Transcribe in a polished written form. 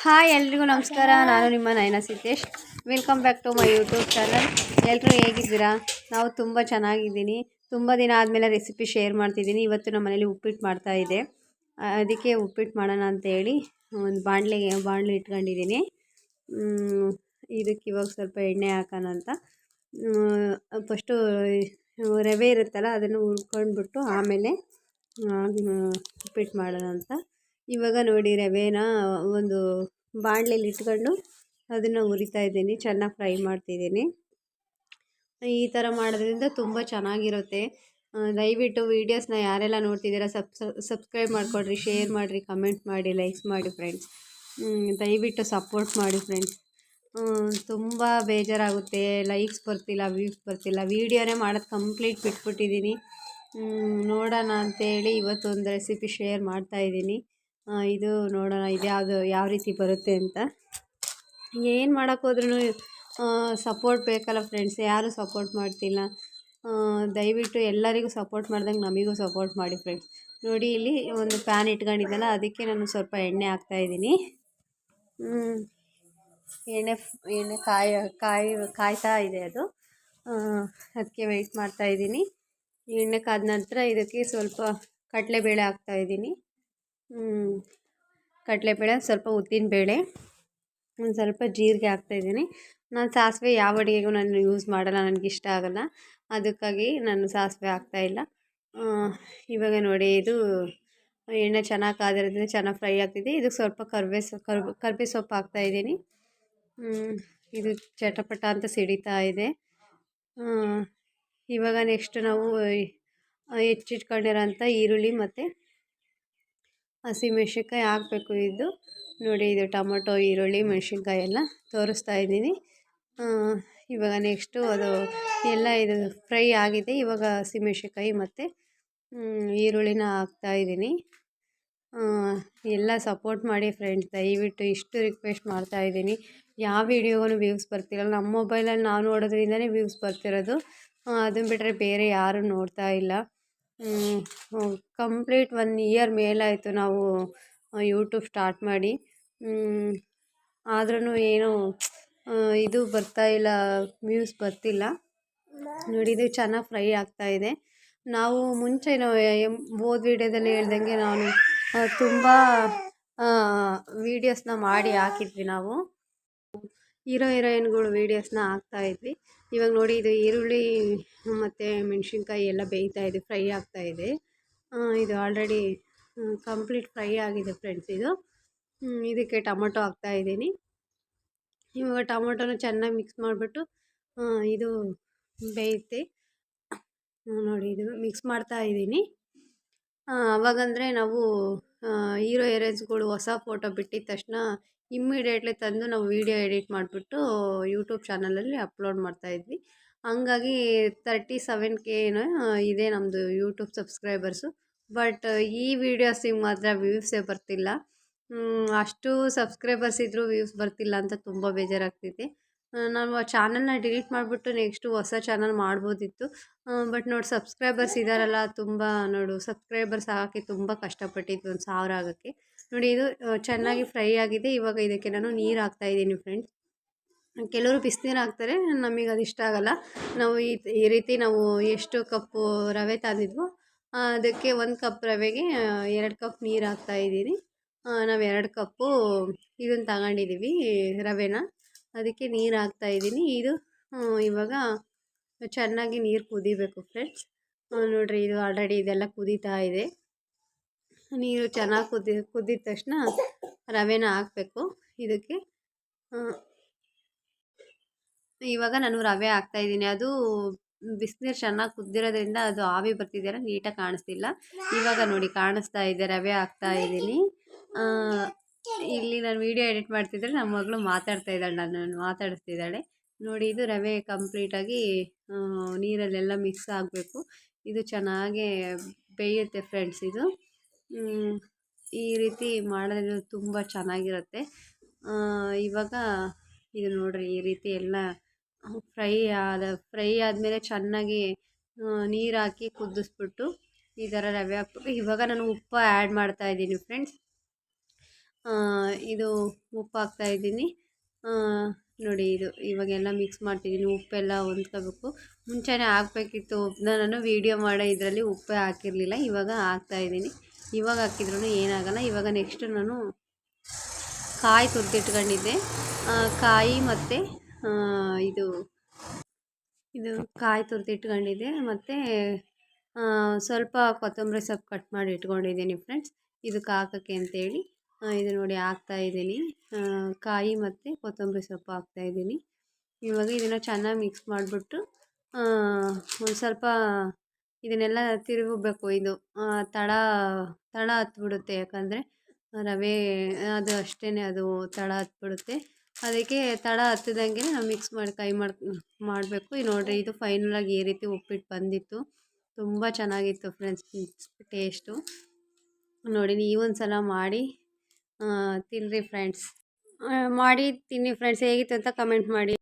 Hi ಎಲ್ರಿಗೂ ನಮಸ್ಕಾರ. ನಾನು ನಿಮ್ಮ Nayana Siddesh. Welcome back to my YouTube channel. ಎಲ್ಲರೂ ಹೇಗಿದ್ದೀರಾ? ನಾವು ತುಂಬ ಚೆನ್ನಾಗಿದ್ದೀನಿ. ತುಂಬ ದಿನ ಆದಮೇಲೆ ರೆಸಿಪಿ ಶೇರ್ ಮಾಡ್ತಿದ್ದೀನಿ. ಇವತ್ತು ನಮ್ಮ ಮನೇಲಿ ಉಪ್ಪಿಟ್ಟು ಮಾಡ್ತಾಯಿದ್ದೆ, ಅದಕ್ಕೆ ಉಪ್ಪಿಟ್ಟು ಮಾಡೋಣ ಅಂತೇಳಿ ಒಂದು ಬಾಣಲೆ ಇಟ್ಕೊಂಡಿದ್ದೀನಿ. ಇದಕ್ಕೆ ಇವಾಗ ಸ್ವಲ್ಪ ಎಣ್ಣೆ ಹಾಕೋಣ ಅಂತ. ಫಸ್ಟು ರವೆ ಇರುತ್ತಲ್ಲ ಅದನ್ನು ಹುರ್ಕೊಂಡ್ಬಿಟ್ಟು ಆಮೇಲೆ ಉಪ್ಪಿಟ್ಟು ಮಾಡೋಣ ಅಂತ. ಇವಾಗ ನೋಡಿ ರವೆನ ಒಂದು ಬಾಣಲೆಯಲ್ಲಿ ಇಟ್ಕೊಂಡು ಅದನ್ನು ಹುರಿತಾ ಇದ್ದೀನಿ, ಚೆನ್ನಾಗಿ ಫ್ರೈ ಮಾಡ್ತಿದ್ದೀನಿ. ಈ ಥರ ಮಾಡೋದ್ರಿಂದ ತುಂಬ ಚೆನ್ನಾಗಿರುತ್ತೆ. ದಯವಿಟ್ಟು ವೀಡಿಯೋಸ್ನ ಯಾರೆಲ್ಲ ನೋಡ್ತಿದ್ದೀರಾ ಸಬ್ಸ್ಕ್ರೈಬ್ ಮಾಡಿಕೊಡ್ರಿ, ಶೇರ್ ಮಾಡಿರಿ, ಕಮೆಂಟ್ ಮಾಡಿ, ಲೈಕ್ಸ್ ಮಾಡಿ ಫ್ರೆಂಡ್ಸ್. ದಯವಿಟ್ಟು ಸಪೋರ್ಟ್ ಮಾಡಿ ಫ್ರೆಂಡ್ಸ್. ತುಂಬ ಬೇಜಾರಾಗುತ್ತೆ, ಲೈಕ್ಸ್ ಬರ್ತಿಲ್ಲ, ವ್ಯೂಸ್ ಬರ್ತಿಲ್ಲ. ವೀಡಿಯೋನೇ ಮಾಡೋದು ಕಂಪ್ಲೀಟ್ ಬಿಟ್ಬಿಟ್ಟಿದ್ದೀನಿ. ನೋಡೋಣ ಅಂತೇಳಿ ಇವತ್ತೊಂದು ರೆಸಿಪಿ ಶೇರ್ ಮಾಡ್ತಾಯಿದ್ದೀನಿ. ಇದು ನೋಡೋಣ ಯಾವ ರೀತಿ ಬರುತ್ತೆ ಅಂತ. ಏನು ಮಾಡೋಕ್ಕೋದ್ರೂ ಸಪೋರ್ಟ್ ಬೇಕಲ್ಲ ಫ್ರೆಂಡ್ಸ್, ಯಾರೂ ಸಪೋರ್ಟ್ ಮಾಡ್ತಿಲ್ಲ. ದಯವಿಟ್ಟು ಎಲ್ಲರಿಗೂ ಸಪೋರ್ಟ್ ಮಾಡ್ದಂಗೆ ನಮಗೂ ಸಪೋರ್ಟ್ ಮಾಡಿ ಫ್ರೆಂಡ್ಸ್. ನೋಡಿ ಇಲ್ಲಿ ಒಂದು ಪ್ಯಾನ್ ಇಟ್ಕೊಂಡಿದ್ದಲ್ಲ, ಅದಕ್ಕೆ ನಾನು ಸ್ವಲ್ಪ ಎಣ್ಣೆ ಹಾಕ್ತಾಯಿದ್ದೀನಿ. ಎಣ್ಣೆ ಕಾಯ್ತಾ ಇದೆ ಅದು, ಅದಕ್ಕೆ ವೆಯ್ಟ್ ಮಾಡ್ತಾಯಿದ್ದೀನಿ. ಎಣ್ಣೆ ಕಾದ ನಂತರ ಇದಕ್ಕೆ ಸ್ವಲ್ಪ ಕಡಲೆಬೇಳೆ ಹಾಕ್ತಾಯಿದ್ದೀನಿ. ಕಡಲೆಬೇಳೆ, ಸ್ವಲ್ಪ ಉದ್ದಿನಬೇಳೆ, ಒಂದು ಸ್ವಲ್ಪ ಜೀರಿಗೆ ಹಾಕ್ತಾಯಿದ್ದೀನಿ. ನಾನು ಸಾಸಿವೆ ಯಾವ ಅಡುಗೆಗೂ ನಾನು ಯೂಸ್ ಮಾಡಲ್ಲ, ನನಗಿಷ್ಟ ಆಗಲ್ಲ, ಅದಕ್ಕಾಗಿ ನಾನು ಸಾಸಿವೆ ಹಾಕ್ತಾಯಿಲ್ಲ. ಇವಾಗ ನೋಡಿ ಇದು ಎಣ್ಣೆ ಚೆನ್ನಾಗಿ ಕಾದಿರೋದ್ರಿಂದ ಚೆನ್ನಾಗಿ ಫ್ರೈ ಆಗ್ತಿದೆ. ಇದಕ್ಕೆ ಸ್ವಲ್ಪ ಕರ್ಬೇ ಸೊಪ್ಪು ಹಾಕ್ತಾಯಿದ್ದೀನಿ. ಇದು ಚಟಪಟ ಅಂತ ಸಿಡಿತಾ ಇದೆ. ಇವಾಗ ನೆಕ್ಸ್ಟ್ ನಾವು ಹೆಚ್ಚಿಟ್ಕೊಂಡಿರೋಂಥ ಈರುಳ್ಳಿ ಮತ್ತು ಹಸಿಮೆಣ್ಸಿನ್ಕಾಯಿ ಹಾಕಬೇಕು. ಇದು ನೋಡಿ, ಇದು ಟೊಮೊಟೊ, ಈರುಳ್ಳಿ, ಮೆಣಸಿನ್ಕಾಯಿ ಎಲ್ಲ ತೋರಿಸ್ತಾ ಇದ್ದೀನಿ. ಇವಾಗ ನೆಕ್ಸ್ಟು ಅದು ಎಲ್ಲ ಇದು ಫ್ರೈ ಆಗಿದೆ. ಇವಾಗ ಹಸಿಮೆಣ್ಸಿನ್ಕಾಯಿ ಮತ್ತು ಈರುಳ್ಳಿನ ಹಾಕ್ತಾಯಿದ್ದೀನಿ. ಎಲ್ಲ ಸಪೋರ್ಟ್ ಮಾಡಿ ಫ್ರೆಂಡ್ಸ್, ದಯವಿಟ್ಟು ಇಷ್ಟು ರಿಕ್ವೆಸ್ಟ್ ಮಾಡ್ತಾಯಿದ್ದೀನಿ. ಯಾವ ವೀಡಿಯೋಗೂ ವ್ಯೂಸ್ ಬರ್ತಿಲ್ಲ. ನಮ್ಮ ಮೊಬೈಲಲ್ಲಿ ನಾವು ನೋಡೋದ್ರಿಂದನೇ ವ್ಯೂಸ್ ಬರ್ತಿರೋದು, ಅದನ್ನು ಬಿಟ್ಟರೆ ಬೇರೆ ಯಾರೂ ನೋಡ್ತಾ ಇಲ್ಲ. ಕಂಪ್ಲೀಟ್ 1 ಇಯರ್ ಮೇಲಾಯಿತು ನಾವು ಯೂಟ್ಯೂಬ್ ಸ್ಟಾರ್ಟ್ ಮಾಡಿ. ಆದ್ರೂ ಏನೂ ಇದು ಬರ್ತಾಯಿಲ್ಲ, ವ್ಯೂಸ್ ಬರ್ತಿಲ್ಲ. ನೋಡಿ, ಇದು ಚೆನ್ನಾಗಿ ಫ್ರೈ ಆಗ್ತಾಯಿದೆ. ನಾವು ಮುಂಚೆ ಹೋದ ವೀಡಿಯೋದಲ್ಲಿ ಹೇಳ್ದಂಗೆ ನಾನು ತುಂಬ ವೀಡಿಯೋಸ್ನ ಮಾಡಿ ಹಾಕಿದ್ವಿ. ನಾವು ಹೀರೋಯಿನ್ಗಳು ವೀಡಿಯೋಸ್ನ ಹಾಕ್ತಾಯಿದ್ವಿ. ಇವಾಗ ನೋಡಿ, ಇದು ಈರುಳ್ಳಿ ಮತ್ತು ಮೆಣಸಿನ್ಕಾಯಿ ಎಲ್ಲ ಬೇಯ್ತಾಯಿದೆ, ಫ್ರೈ ಆಗ್ತಾಯಿದೆ. ಇದು ಆಲ್ರೆಡಿ ಕಂಪ್ಲೀಟ್ ಫ್ರೈ ಆಗಿದೆ ಫ್ರೆಂಡ್ಸ್. ಇದಕ್ಕೆ ಟೊಮೊಟೊ ಹಾಕ್ತಾಯಿದ್ದೀನಿ. ಇವಾಗ ಟೊಮೊಟೊನ ಚೆನ್ನಾಗಿ ಮಿಕ್ಸ್ ಮಾಡಿಬಿಟ್ಟು ಇದು ಬೇಯುತ್ತೆ. ನೋಡಿ, ಇದು ಮಿಕ್ಸ್ ಮಾಡ್ತಾಯಿದ್ದೀನಿ. ಅವಾಗಂದರೆ ನಾವು ಹೀರೋಯಿನ್ಸ್ಗಳು ಹೊಸ ಫೋಟೋ ಬಿಟ್ಟಿದ ತಕ್ಷಣ ಇಮ್ಮಿಡಿಯೇಟ್ಲಿ ತಂದು ನಾವು ವೀಡಿಯೋ ಎಡಿಟ್ ಮಾಡಿಬಿಟ್ಟು ಯೂಟ್ಯೂಬ್ ಚಾನಲಲ್ಲಿ ಅಪ್ಲೋಡ್ ಮಾಡ್ತಾಯಿದ್ವಿ. ಹಂಗಾಗಿ 37K ಇದೆ ನಮ್ಮದು ಯೂಟ್ಯೂಬ್ ಸಬ್ಸ್ಕ್ರೈಬರ್ಸು. ಬಟ್ ಈ ವೀಡಿಯೋಸಿಗೆ ಮಾತ್ರ ವ್ಯೂಸೇ ಬರ್ತಿಲ್ಲ. ಅಷ್ಟು ಸಬ್ಸ್ಕ್ರೈಬರ್ಸ್ ಇದ್ದರೂ ವ್ಯೂಸ್ ಬರ್ತಿಲ್ಲ ಅಂತ ತುಂಬ ಬೇಜಾರಾಗ್ತಿದೆ. ನಾವು ಆ ಚಾನಲ್ನ ಡಿಲೀಟ್ ಮಾಡಿಬಿಟ್ಟು ನೆಕ್ಸ್ಟು ಹೊಸ ಚಾನಲ್ ಮಾಡ್ಬೋದಿತ್ತು. ಬಟ್ ನೋಡಿ, ಸಬ್ಸ್ಕ್ರೈಬರ್ಸ್ ಇದ್ದಾರಲ್ಲ, ಸಬ್ಸ್ಕ್ರೈಬರ್ಸ್ ಆಗೋಕ್ಕೆ ತುಂಬ ಕಷ್ಟಪಟ್ಟಿದ್ದು, 1000 ಆಗೋಕ್ಕೆ. ನೋಡಿ, ಇದು ಚೆನ್ನಾಗಿ ಫ್ರೈ ಆಗಿದೆ. ಇವಾಗ ಇದಕ್ಕೆ ನಾನು ನೀರು ಹಾಕ್ತಾಯಿದ್ದೀನಿ ಫ್ರೆಂಡ್ಸ್. ಕೆಲವರು ಬಿಸಿನೀರು ಹಾಕ್ತಾರೆ, ನಮಗೆ ಅದು ಇಷ್ಟ ಆಗಲ್ಲ. ನಾವು ಈ ರೀತಿ ನಾವು ಎಷ್ಟು ಕಪ್ಪು ರವೆ ತಂದಿದ್ವೋ ಅದಕ್ಕೆ 1 ಕಪ್ ರವೆಗೆ 2 ಕಪ್ ನೀರು ಹಾಕ್ತಾಯಿದ್ದೀನಿ. ನಾವು 2 ಕಪ್ಪು ಇದನ್ನು ತಗೊಂಡಿದ್ದೀವಿ ರವೆನ, ಅದಕ್ಕೆ ನೀರು ಹಾಕ್ತಾಯಿದ್ದೀನಿ. ಇದು ಇವಾಗ ಚೆನ್ನಾಗಿ ನೀರು ಕುದಿಬೇಕು ಫ್ರೆಂಡ್ಸ್. ನೋಡಿರಿ, ಇದು ಆಲ್ರೆಡಿ ಇದೆಲ್ಲ ಕುದೀತಾ ಇದೆ. ನೀರು ಚೆನ್ನಾಗಿ ಕುದ್ದಿದ ತಕ್ಷಣ ರವೆನ ಹಾಕಬೇಕು ಇದಕ್ಕೆ. ಇವಾಗ ನಾನು ರವೆ ಹಾಕ್ತಾಯಿದ್ದೀನಿ. ಅದು ಬಿಸಿನೀರು ಚೆನ್ನಾಗಿ ಕುದ್ದಿರೋದ್ರಿಂದ ಅದು ಆವಿ ಬರ್ತಿದೆಯಲ್ಲ, ನೀಟಾಗಿ ಕಾಣಿಸ್ತಿಲ್ಲ. ಇವಾಗ ನೋಡಿ, ಕಾಣಿಸ್ತಾ ಇದೆ, ರವೆ ಹಾಕ್ತಾಯಿದ್ದೀನಿ. ಇಲ್ಲಿ ನಾನು ವೀಡಿಯೋ ಎಡಿಟ್ ಮಾಡ್ತಿದ್ದರೆ ನಮ್ಮ ಮಗಳು ಮಾತಾಡ್ತಾ ಇದ್ದಾಳೆ, ನನ್ನನ್ನು ಮಾತಾಡಿಸ್ತಿದ್ದಾಳೆ. ನೋಡಿ, ಇದು ರವೆ ಕಂಪ್ಲೀಟಾಗಿ ನೀರಲ್ಲೆಲ್ಲ ಮಿಕ್ಸ್ ಆಗಬೇಕು. ಇದು ಚೆನ್ನಾಗೇ ಬೇಯುತ್ತೆ ಫ್ರೆಂಡ್ಸ್. ಇದು ಈ ರೀತಿ ಮಾಡಿದ್ರೆ ತುಂಬ ಚೆನ್ನಾಗಿರುತ್ತೆ. ಇವಾಗ ಇದು ನೋಡಿರಿ, ಈ ರೀತಿ ಎಲ್ಲ ಫ್ರೈ ಆದಮೇಲೆ ಚೆನ್ನಾಗಿ ನೀರು ಹಾಕಿ ಕುದಿಸ್ಬಿಟ್ಟು ಈ ಥರ ರವೆ ಹಾಕ್ಬಿಟ್ಟು ಇವಾಗ ನಾನು ಉಪ್ಪು ಆ್ಯಡ್ ಮಾಡ್ತಾಯಿದ್ದೀನಿ ಫ್ರೆಂಡ್ಸ್. ಇದು ಉಪ್ಪು ಹಾಕ್ತಾಯಿದ್ದೀನಿ. ನೋಡಿ ಇದು ಇವಾಗೆಲ್ಲ ಮಿಕ್ಸ್ ಮಾಡ್ತಿದ್ದೀನಿ. ಉಪ್ಪೆಲ್ಲ ಹೊಂದ್ಕೋಬೇಕು. ಮುಂಚೆನೇ ಹಾಕ್ಬೇಕಿತ್ತು ಉಪ್ಪನ್ನ, ನಾನು ವೀಡಿಯೋ ಮಾಡೋ ಇದರಲ್ಲಿ ಉಪ್ಪೇ ಹಾಕಿರಲಿಲ್ಲ. ಇವಾಗ ಹಾಕ್ತಾಯಿದ್ದೀನಿ. ಇವಾಗ ಹಾಕಿದ್ರೂ ಏನಾಗಲ್ಲ. ಇವಾಗ ನೆಕ್ಸ್ಟು ನಾನು ಕಾಯಿ ತುರಿದಿಟ್ಕೊಂಡಿದ್ದೆ. ಕಾಯಿ ಮತ್ತು ಇದು ಇದು ಕಾಯಿ ತುರಿದಿಟ್ಕೊಂಡಿದ್ದೆ ಮತ್ತು ಸ್ವಲ್ಪ ಕೊತ್ತಂಬರಿ ಸೊಪ್ಪು ಕಟ್ ಮಾಡಿ ಇಟ್ಕೊಂಡಿದ್ದೀನಿ ಫ್ರೆಂಡ್ಸ್, ಇದಕ್ಕೆ ಹಾಕೋಕ್ಕೆ ಅಂತೇಳಿ. ಇದು ನೋಡಿ ಹಾಕ್ತಾಯಿದ್ದೀನಿ. ಕಾಯಿ ಮತ್ತು ಕೊತ್ತಂಬರಿ ಸೊಪ್ಪು ಹಾಕ್ತಾಯಿದ್ದೀನಿ. ಇವಾಗ ಇದನ್ನು ಚೆನ್ನಾಗಿ ಮಿಕ್ಸ್ ಮಾಡಿಬಿಟ್ಟು ಒಂದು ಸ್ವಲ್ಪ ಇದನ್ನೆಲ್ಲ ತಿರುಗಬೇಕು. ಇದು ತಳ ತಳ ಹತ್ಬಿಡುತ್ತೆ, ಯಾಕಂದರೆ ರವೆ ಅದು ಅಷ್ಟೇ, ಅದು ತಳ ಹತ್ಬಿಡುತ್ತೆ. ಅದಕ್ಕೆ ತಳ ಹತ್ತಿದಂಗೆ ನಾವು ಮಿಕ್ಸ್ ಮಾಡಿ ಕೈ ಮಾಡಬೇಕು. ನೋಡಿರಿ, ಇದು ಫೈನಲಾಗಿ ಈ ರೀತಿ ಉಪ್ಪಿಟ್ಟು ಬಂದಿತ್ತು. ತುಂಬ ಚೆನ್ನಾಗಿತ್ತು ಫ್ರೆಂಡ್ಸ್ ಟೇಸ್ಟು. ನೋಡಿ, ನೀವೊಂದು ಸಲ ಮಾಡಿ ತಿನ್ನಿರಿ ಫ್ರೆಂಡ್ಸ್. ಮಾಡಿ ತಿನ್ನಿ ಫ್ರೆಂಡ್ಸ್, ಹೇಗಿತ್ತು ಅಂತ ಕಮೆಂಟ್ ಮಾಡಿ.